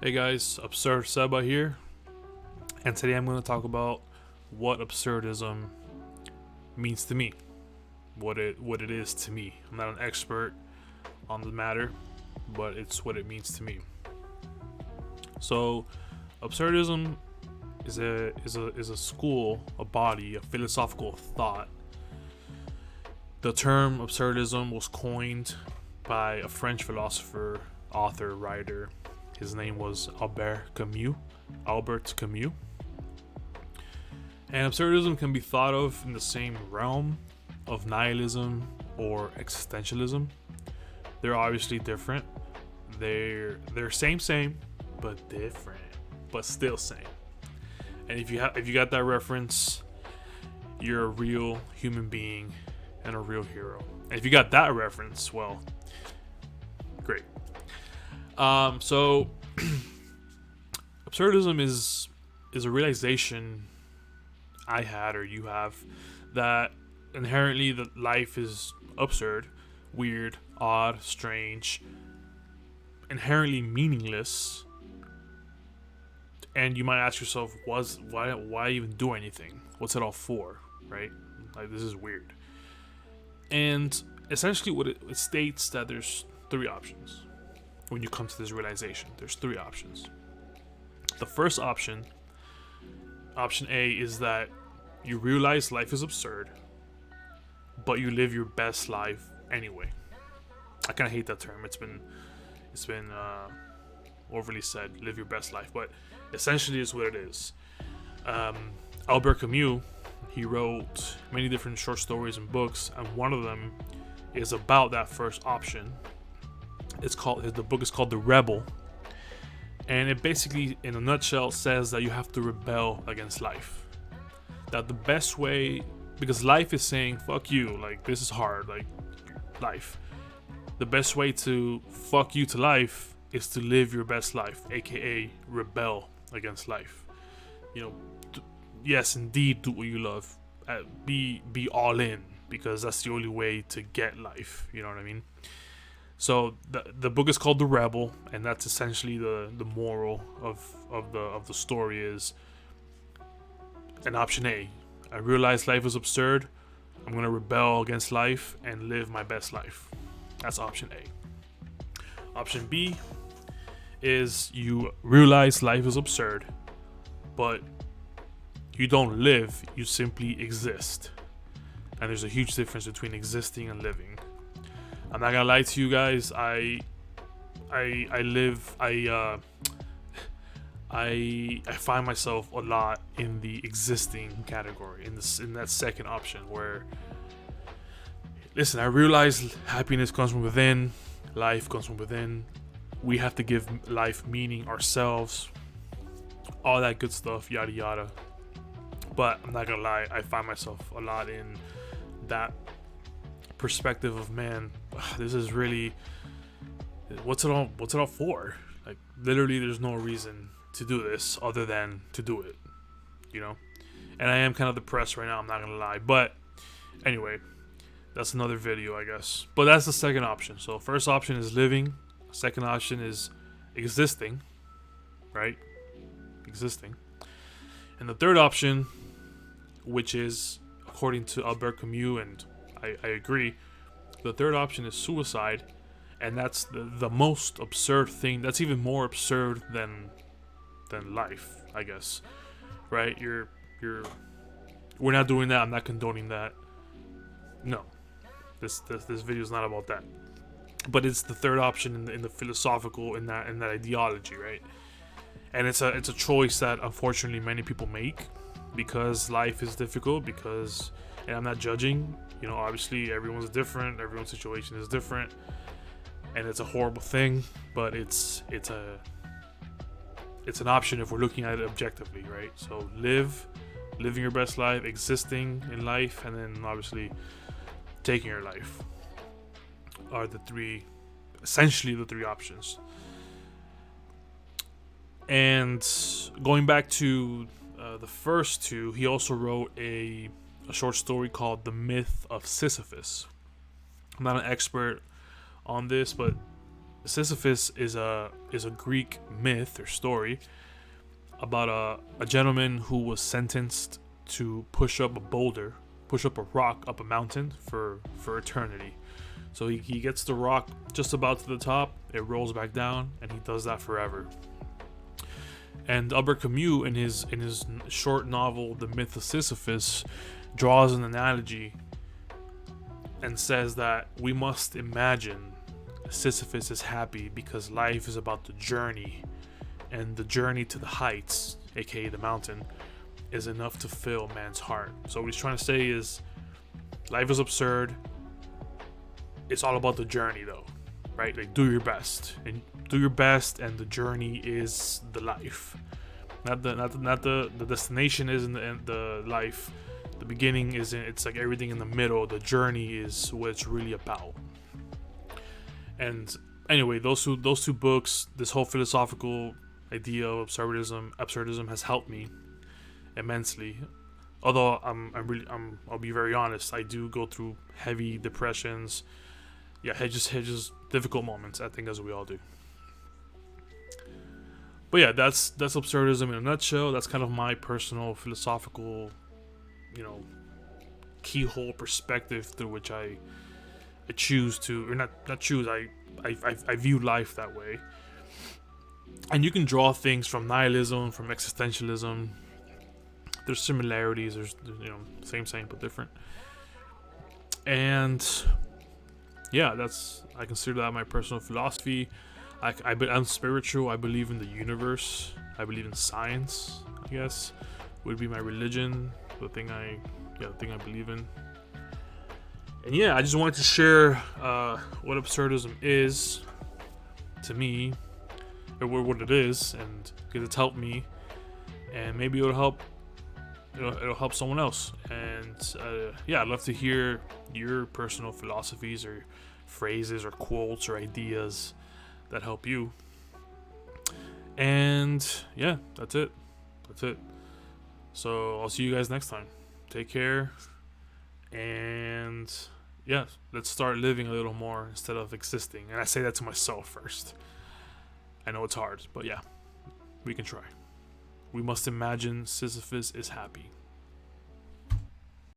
Hey guys, Absurd Seba here, and today I'm going to talk about what absurdism means to me, what it is to me. I'm not an expert on the matter, but it's what it means to me. So, absurdism is a school, a body, a philosophical thought. The term absurdism was coined by a French philosopher, author, writer. His name was Albert Camus. And absurdism can be thought of in the same realm of nihilism or existentialism. They're obviously different. They're same, but different, but still same. And if you got that reference, you're a real human being and a real hero. And if you got that reference, well, great. So absurdism is a realization I had, or you have, that inherently that life is absurd, weird, odd, strange, inherently meaningless. And you might ask yourself, why even do anything? What's it all for, right? Like, this is weird. And essentially what it states that there's three options. When you come to this realization, there's three options. The first option A, is that you realize life is absurd, but you live your best life anyway. I kind of hate that term. It's been overly said, live your best life, but essentially it's what it is. Albert Camus, he wrote many different short stories and books, and one of them is about that first option. The book is called The Rebel, and it basically, in a nutshell, says that you have to rebel against life. That the best way, because life is saying fuck you, like, this is hard, like, life. The best way to fuck you to life is to live your best life, aka rebel against life. Yes, indeed, do what you love. Be all in, because that's the only way to get life. You know what I mean? So the book is called The Rebel, and that's essentially the moral of the story is. And option A, I realize life is absurd. I'm gonna rebel against life and live my best life. That's option A. Option B is you realize life is absurd, but you don't live, you simply exist. And there's a huge difference between existing and living. I'm not gonna lie to you guys. I find myself a lot in the existing category, in that second option, where, listen, I realize happiness comes from within, life comes from within. We have to give life meaning ourselves, all that good stuff, yada yada. But I'm not gonna lie, I find myself a lot in that perspective of, man, this is really, what's it all for? Like, literally, there's no reason to do this other than to do it, and I am kind of depressed right now, I'm not gonna lie. But anyway, that's another video, I guess. But that's the second option. So first option is living, second option is existing, right? Existing. And the third option, which is, according to Albert Camus, and I agree, the third option is suicide. And that's the most absurd thing. That's even more absurd than life, I guess. Right? We're not doing that. I'm not condoning that. No. This video is not about that. But it's the third option in the philosophical, in that ideology, right? And it's a choice that unfortunately many people make, because life is difficult, and I'm not judging, obviously everyone's different, everyone's situation is different, and it's a horrible thing, but it's an option if we're looking at it objectively, right? So living your best life, existing in life, and then obviously taking your life are essentially the three options. And going back to the first two, he also wrote a short story called The Myth of Sisyphus. I'm not an expert on this, but Sisyphus is a Greek myth or story about a gentleman who was sentenced to push up a rock up a mountain for eternity. So he gets the rock just about to the top, it rolls back down, and he does that forever. And Albert Camus, in his short novel The Myth of Sisyphus, draws an analogy and says that we must imagine Sisyphus is happy because life is about the journey, and the journey to the heights, aka the mountain, is enough to fill man's heart. So what he's trying to say is, life is absurd. It's all about the journey, though, right? Like, do your best, and the journey is the life. Not the destination isn't the life. The beginning isn't. It's like everything in the middle. The journey is what it's really about. And anyway, those two books, this whole philosophical idea of absurdism has helped me immensely. Although I'll be very honest, I do go through heavy depressions. Yeah, just difficult moments, I think, as we all do. But yeah, that's absurdism in a nutshell. That's kind of my personal philosophical, keyhole perspective through which I choose to, or not choose. I view life that way. And you can draw things from nihilism, from existentialism. There's similarities. There's same but different. And yeah, I consider that my personal philosophy. I'm spiritual. I believe in the universe. I believe in science, I guess would be my religion. The thing I believe in. And yeah, I just wanted to share what absurdism is to me, or what it is, and because it's helped me, and maybe it'll help someone else. And yeah, I'd love to hear your personal philosophies or phrases or quotes or ideas that help you. And yeah, that's it. So I'll see you guys next time. Take care. And yeah, let's start living a little more instead of existing. And I say that to myself first. I know it's hard, but yeah, we can try. We must imagine Sisyphus is happy.